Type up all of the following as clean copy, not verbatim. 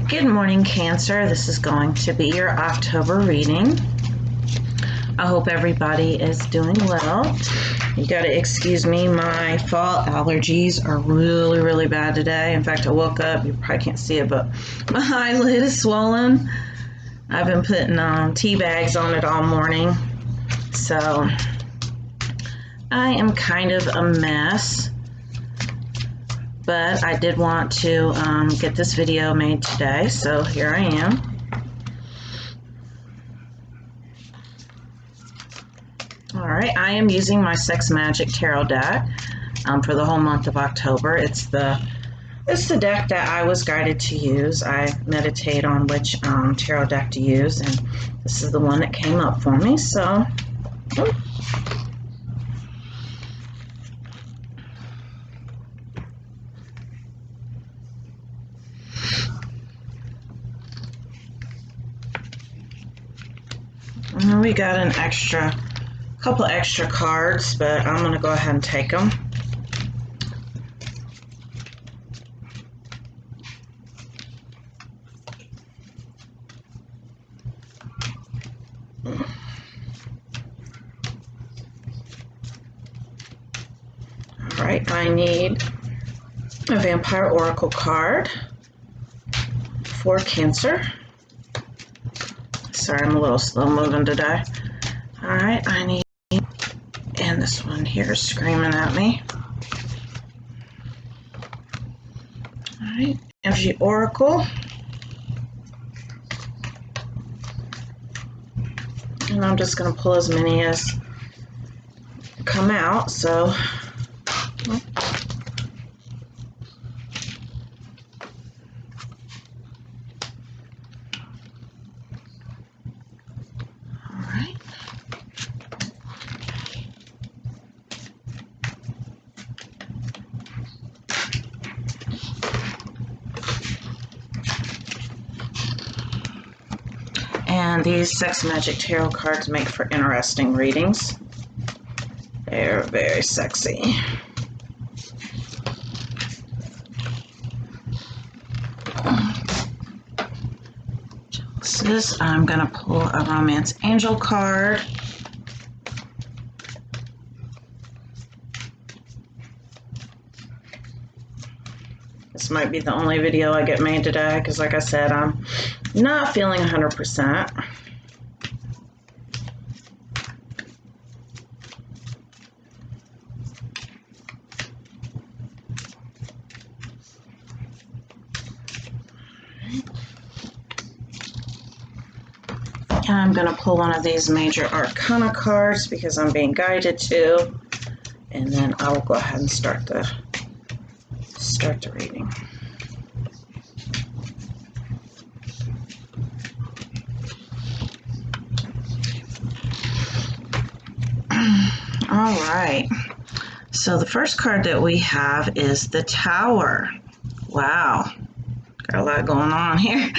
Good morning, Cancer. This is going to be your October reading. I hope everybody is doing well. You got to excuse me, my fall allergies are really bad today. In fact, I woke up, you probably can't see it, but my eyelid is swollen. I've been putting tea bags on it all morning. So I am kind of a mess. But I did want to get this video made today, so here I am. Alright, I am using my Sex Magic Tarot deck for the whole month of October. It's the deck that I was guided to use. I meditate on which tarot deck to use, and this is the one that came up for me, so... We got a couple extra cards, but I'm going to go ahead and take them. Alright, I need a Vampire Oracle card for Cancer. Sorry, I'm a little slow moving today. Alright, I need, and this one here is screaming at me. Alright, Energy Oracle. And I'm just going to pull as many as come out, so... And these Sex Magic Tarot cards make for interesting readings. They're very sexy. Genesis, I'm going to pull a Romance Angel card. This might be the only video I get made today because, like I said, I'm not feeling 100%. I'm going to pull one of these Major Arcana cards because I'm being guided to, and then I will go ahead and start the reading. All right, so the first card that we have is the Tower. Wow, got a lot going on here.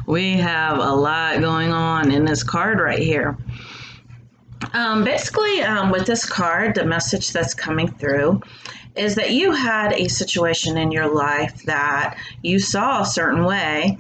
We have a lot going on in this card right here. Basically, with this card, the message that's coming through is that you had a situation in your life that you saw a certain way,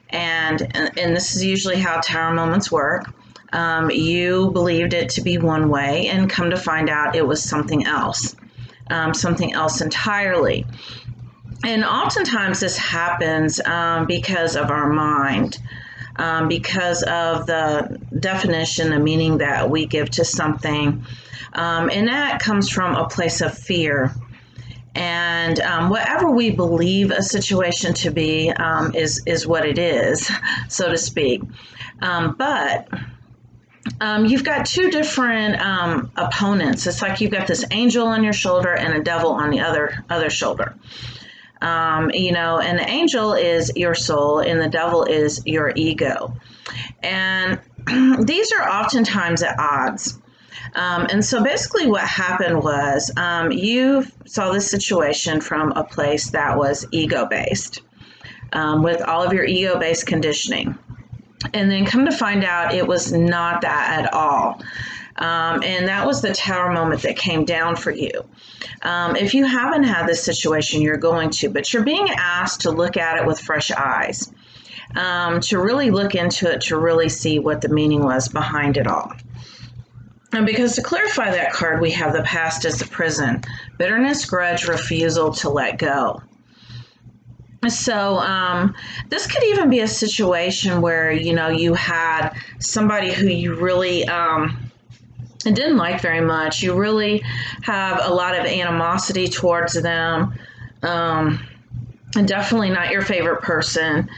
and this is usually how Tower moments work. You believed it to be one way, and come to find out it was something else entirely. And oftentimes this happens because of our mind, because of the definition, the meaning that we give to something, and that comes from a place of fear. And whatever we believe a situation to be is what it is, so to speak. But you've got two different opponents. It's like you've got this angel on your shoulder and a devil on the other shoulder. You know, and the angel is your soul and the devil is your ego. And these are oftentimes at odds. And so basically what happened was you saw this situation from a place that was ego-based, with all of your ego-based conditioning. And then come to find out it was not that at all. And that was the tower moment that came down for you. If you haven't had this situation, you're going to, but you're being asked to look at it with fresh eyes, to really look into it, to really see what the meaning was behind it all. And because to clarify that card, we have the past as the prison, bitterness, grudge, refusal to let go. So this could even be a situation where, you had somebody who you really didn't like very much. You really have a lot of animosity towards them. And definitely not your favorite person.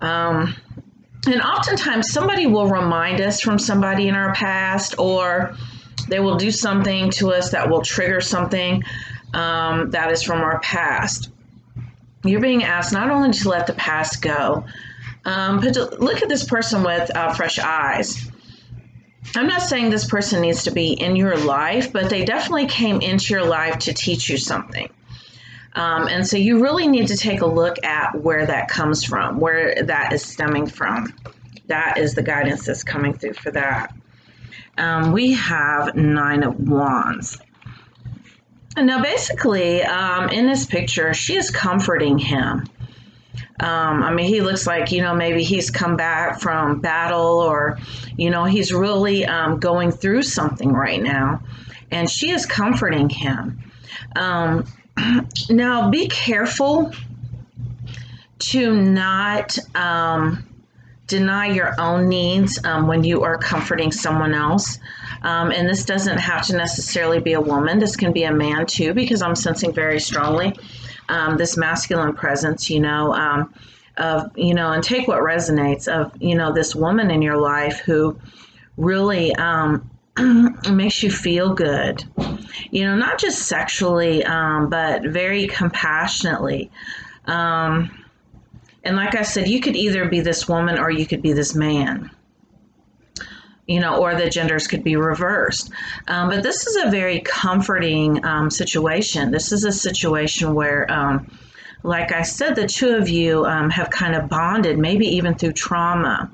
And oftentimes somebody will remind us from somebody in our past, or they will do something to us that will trigger something that is from our past. You're being asked not only to let the past go, but to look at this person with fresh eyes. I'm not saying this person needs to be in your life, but they definitely came into your life to teach you something. And so you really need to take a look at where that comes from, where that is stemming from. That is the guidance that's coming through for that. We have 9 of Wands. And now basically, in this picture, she is comforting him. He looks like, maybe he's come back from battle, or, he's really going through something right now. And she is comforting him. Now, be careful to not deny your own needs when you are comforting someone else. And this doesn't have to necessarily be a woman. This can be a man too, because I'm sensing very strongly this masculine presence, and take what resonates of, this woman in your life who really makes you feel good, not just sexually, but very compassionately. And like I said, you could either be this woman or you could be this man, or the genders could be reversed. But this is a very comforting situation. This is a situation where, like I said, the two of you have kind of bonded, maybe even through trauma,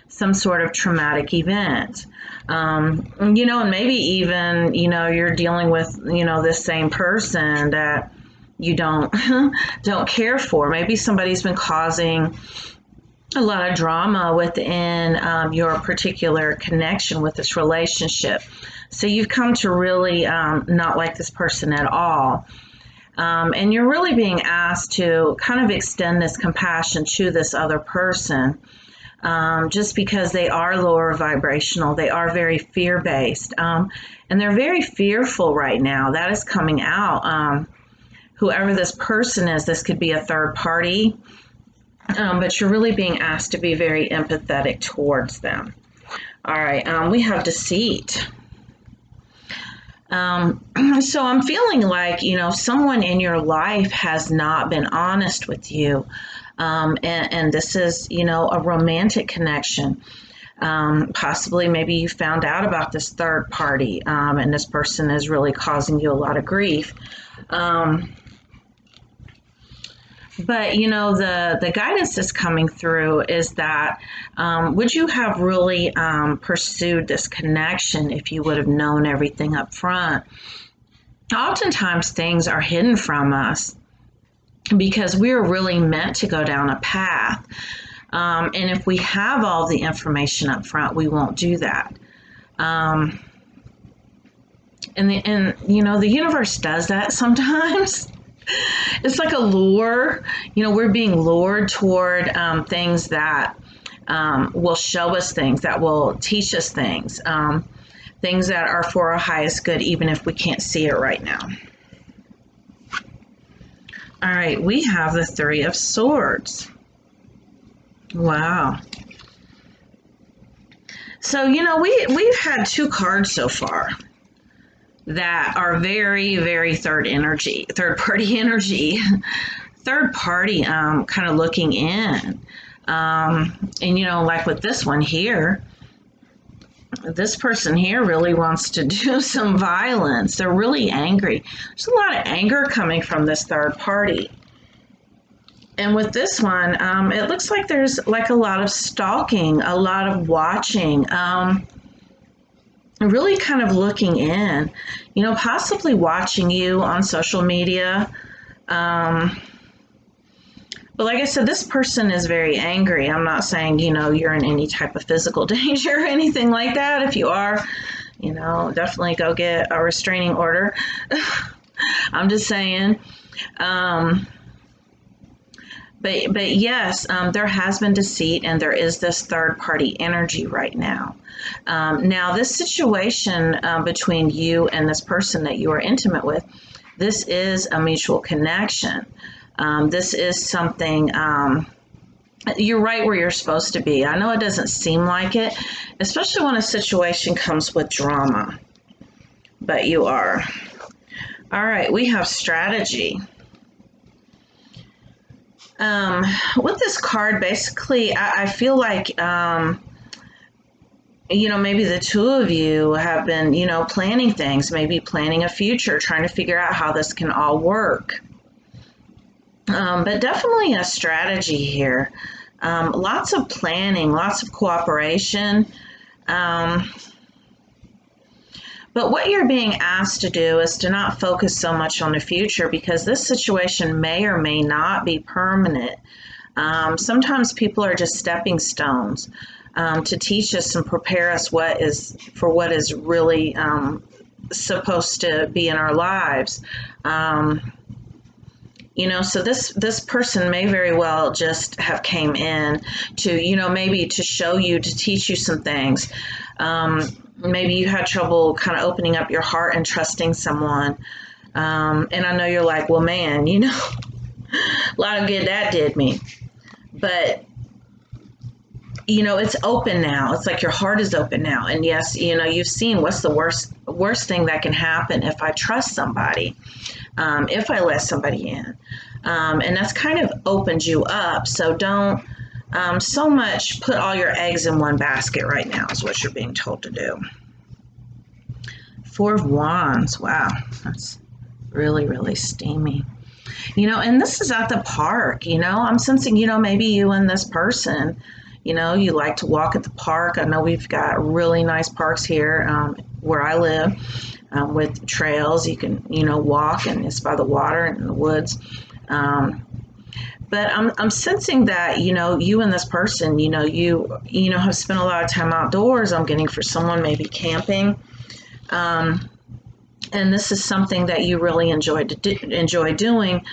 some sort of traumatic event. And maybe even, you're dealing with, this same person that you don't care for. Maybe somebody's been causing a lot of drama within your particular connection with this relationship. So you've come to really not like this person at all. And you're really being asked to kind of extend this compassion to this other person, just because they are lower vibrational. They are very fear-based, and they're very fearful right now. That is coming out. Whoever this person is, this could be a third party, but you're really being asked to be very empathetic towards them. All right, we have deceit. So I'm feeling like, someone in your life has not been honest with you. And this is, a romantic connection. Possibly maybe you found out about this third party, and this person is really causing you a lot of grief. But, the guidance that's coming through is that would you have really pursued this connection if you would have known everything up front? Oftentimes things are hidden from us because we're really meant to go down a path. And if we have all the information up front, we won't do that. And the universe does that sometimes. It's like a lure. We're being lured toward things that will show us things, that will teach us things, things that are for our highest good, even if we can't see it right now. All right, we have the 3 of Swords. Wow. So, we've had 2 cards so far that are very, very third party energy, third party kind of looking in. And, like with this one here, this person here really wants to do some violence. They're really angry. There's a lot of anger coming from this third party. And with this one, it looks like there's like a lot of stalking, a lot of watching. really kind of looking in, possibly watching you on social media. Um, but like I said, this person is very angry. I'm not saying, you're in any type of physical danger or anything like that. If you are, definitely go get a restraining order. I'm just saying. Um, but yes, there has been deceit, and there is this third party energy right now. Now, this situation between you and this person that you are intimate with, this is a mutual connection. This is something, you're right where you're supposed to be. I know it doesn't seem like it, especially when a situation comes with drama, but you are. All right, we have strategy. With this card, basically, I feel like, maybe the two of you have been, planning things, maybe planning a future, trying to figure out how this can all work. But definitely a strategy here. Lots of planning, lots of cooperation. But what you're being asked to do is to not focus so much on the future, because this situation may or may not be permanent. Sometimes people are just stepping stones to teach us and prepare us what is really supposed to be in our lives. So this person may very well just have came in to, maybe to show you, to teach you some things. Maybe you had trouble kind of opening up your heart and trusting someone. And I know you're like, well, man, a lot of good that did me. But, it's open now. It's like your heart is open now. And yes, you've seen what's the worst thing that can happen if I trust somebody, if I let somebody in. And that's kind of opened you up. So don't so much put all your eggs in one basket right now is what you're being told to do. Four of Wands. Wow, that's really, really steamy. And this is at the park. I'm sensing, maybe you and this person, you like to walk at the park. I know we've got really nice parks here where I live with trails. You can, walk, and it's by the water and in the woods. But I'm sensing that, you and this person, you have spent a lot of time outdoors. I'm getting for someone maybe camping. And this is something that you really enjoy doing.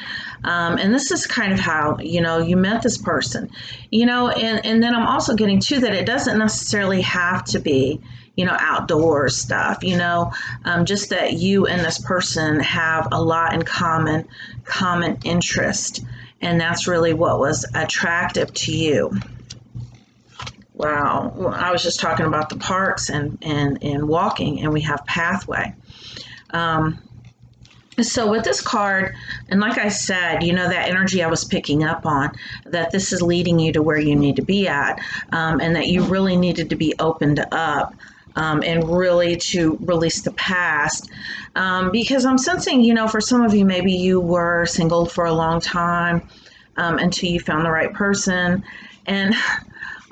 And this is kind of how, you met this person, and then I'm also getting too that it doesn't necessarily have to be, outdoor stuff, just that you and this person have a lot in common interest. And that's really what was attractive to you. Wow. Well, I was just talking about the parks and walking, and we have pathway. So with this card, and like I said, that energy I was picking up on, that this is leading you to where you need to be at, and that you really needed to be opened up, and really to release the past. Because I'm sensing, for some of you, maybe you were single for a long time until you found the right person. And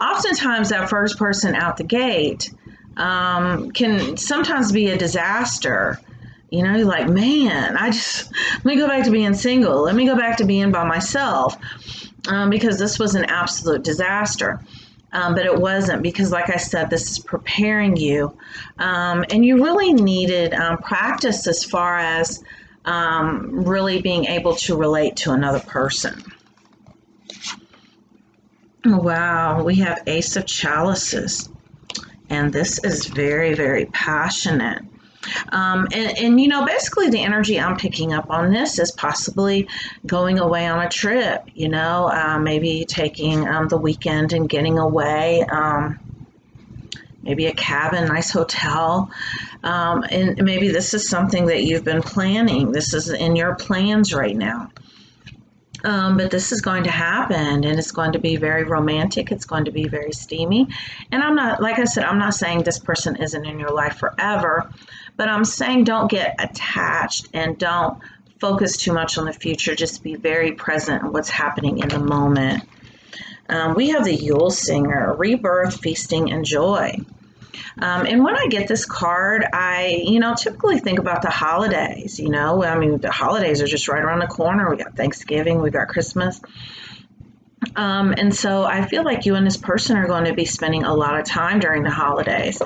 oftentimes that first person out the gate can sometimes be a disaster. You're like, man, let me go back to being single. Let me go back to being by myself, because this was an absolute disaster. But it wasn't, because like I said, this is preparing you. And you really needed practice as far as really being able to relate to another person. Wow, we have Ace of Chalices. And this is very, very passionate. And basically the energy I'm picking up on this is possibly going away on a trip, maybe taking the weekend and getting away, maybe a cabin, nice hotel. And maybe this is something that you've been planning. This is in your plans right now. But this is going to happen, and it's going to be very romantic. It's going to be very steamy. And I'm not, like I said, I'm not saying this person isn't in your life forever, but I'm saying don't get attached and don't focus too much on the future. Just be very present in what's happening in the moment. We have the Yule Singer, rebirth, feasting, and joy. And when I get this card, I, typically think about the holidays. I mean, the holidays are just right around the corner. We got Thanksgiving, we got Christmas. And so I feel like you and this person are going to be spending a lot of time during the holidays.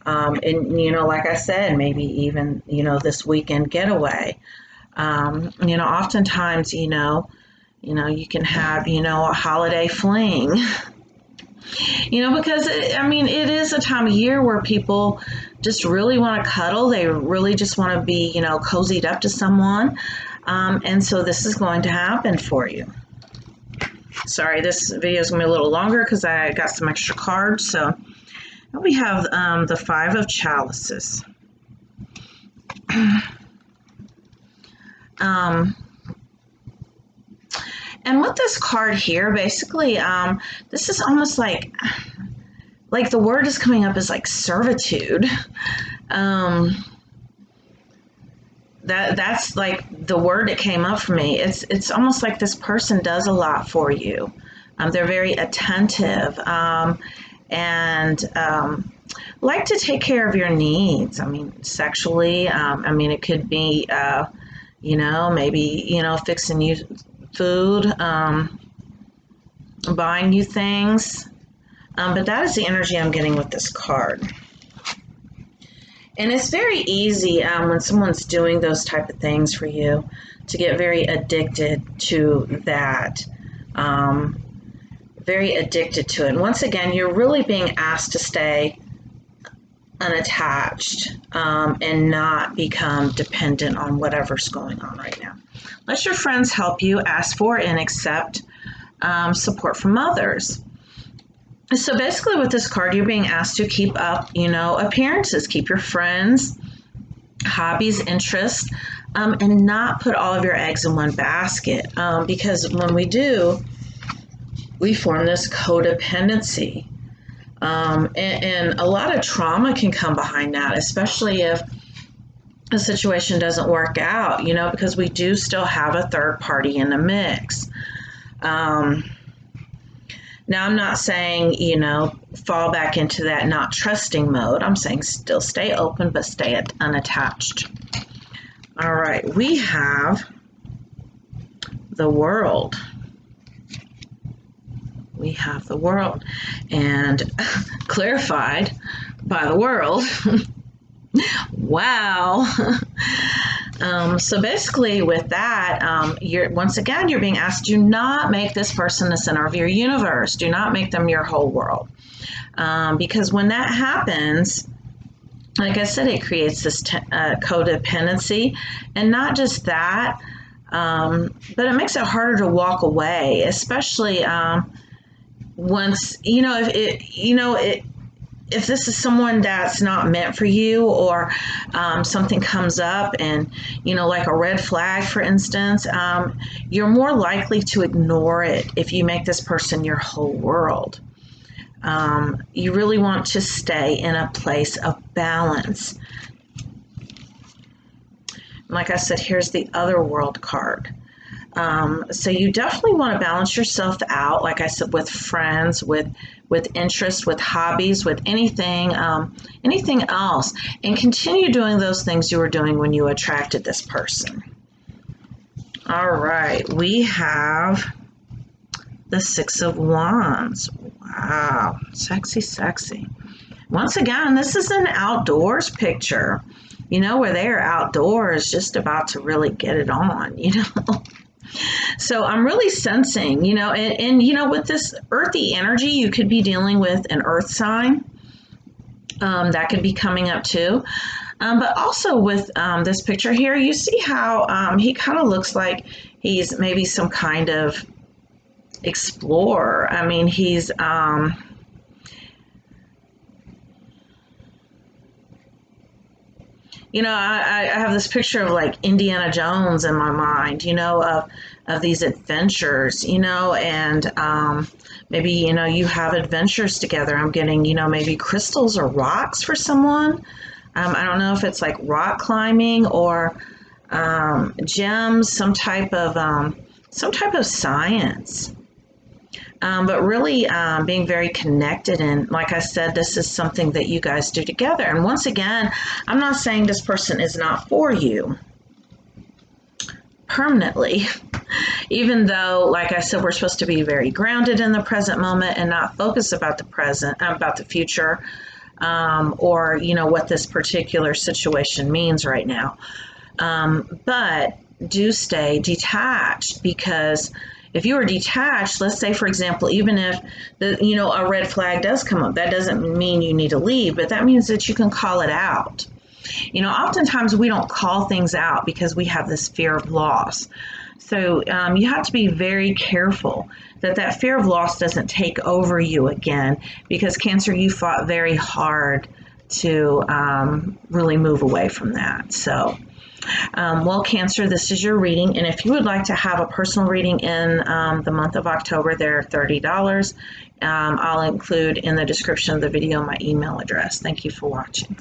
And, like I said, maybe even, this weekend getaway. Oftentimes, you can have, a holiday fling. Because it is a time of year where people just really want to cuddle. They really just want to be, cozied up to someone. And so this is going to happen for you. Sorry, this video is going to be a little longer because I got some extra cards. So we have the Five of Chalices. And with this card here, basically, this is almost like the word is coming up as like servitude. That's like the word that came up for me. It's almost like this person does a lot for you. They're very attentive and like to take care of your needs. Sexually. It could be, maybe fixing you food, buying you things. But that is the energy I'm getting with this card. And it's very easy when someone's doing those type of things for you to get very addicted to that. Very addicted to it. And once again, you're really being asked to stay unattached and not become dependent on whatever's going on right now. Let your friends help you, ask for and accept support from others. So basically with this card, you're being asked to keep up, appearances, keep your friends, hobbies, interests, and not put all of your eggs in one basket. Because when we do, we form this codependency. And a lot of trauma can come behind that, especially if a situation doesn't work out, because we do still have a third party in the mix. Now, I'm not saying, fall back into that not trusting mode. I'm saying still stay open, but stay unattached. All right, we have the World. We have the World, and clarified by the World. Wow. So basically with that, once again, you're being asked, do not make this person the center of your universe. Do not make them your whole world. Because when that happens, like I said, it creates this codependency. And not just that, but it makes it harder to walk away, especially once, if this is someone that's not meant for you, or something comes up and, like a red flag, for instance, you're more likely to ignore it if you make this person your whole world. You really want to stay in a place of balance. Like I said, here's the other World card. So you definitely want to balance yourself out, like I said, with friends, with interests, with hobbies, with anything else, and continue doing those things you were doing when you attracted this person. All right, we have the Six of Wands. Wow, sexy, sexy. Once again, this is an outdoors picture, where they are outdoors just about to really get it on, So I'm really sensing, and with this earthy energy, you could be dealing with an earth sign. That could be coming up too. But also with this picture here, you see how he kind of looks like he's maybe some kind of explorer. He's I have this picture of like Indiana Jones in my mind, of these adventures, and maybe, you have adventures together. I'm getting, maybe crystals or rocks for someone. I don't know if it's like rock climbing or gems, some type of science. but really being very connected. And like I said, this is something that you guys do together. And once again, I'm not saying this person is not for you permanently, even though, like I said, we're supposed to be very grounded in the present moment and not focus about the present, about the future, or what this particular situation means right now. But do stay detached, because if you are detached, let's say, for example, even if a red flag does come up, that doesn't mean you need to leave, but that means that you can call it out. Oftentimes we don't call things out because we have this fear of loss. So you have to be very careful that fear of loss doesn't take over you again, because Cancer, you fought very hard to really move away from that. So, well, Cancer, this is your reading. And if you would like to have a personal reading in the month of October, they're $30. I'll include in the description of the video my email address. Thank you for watching.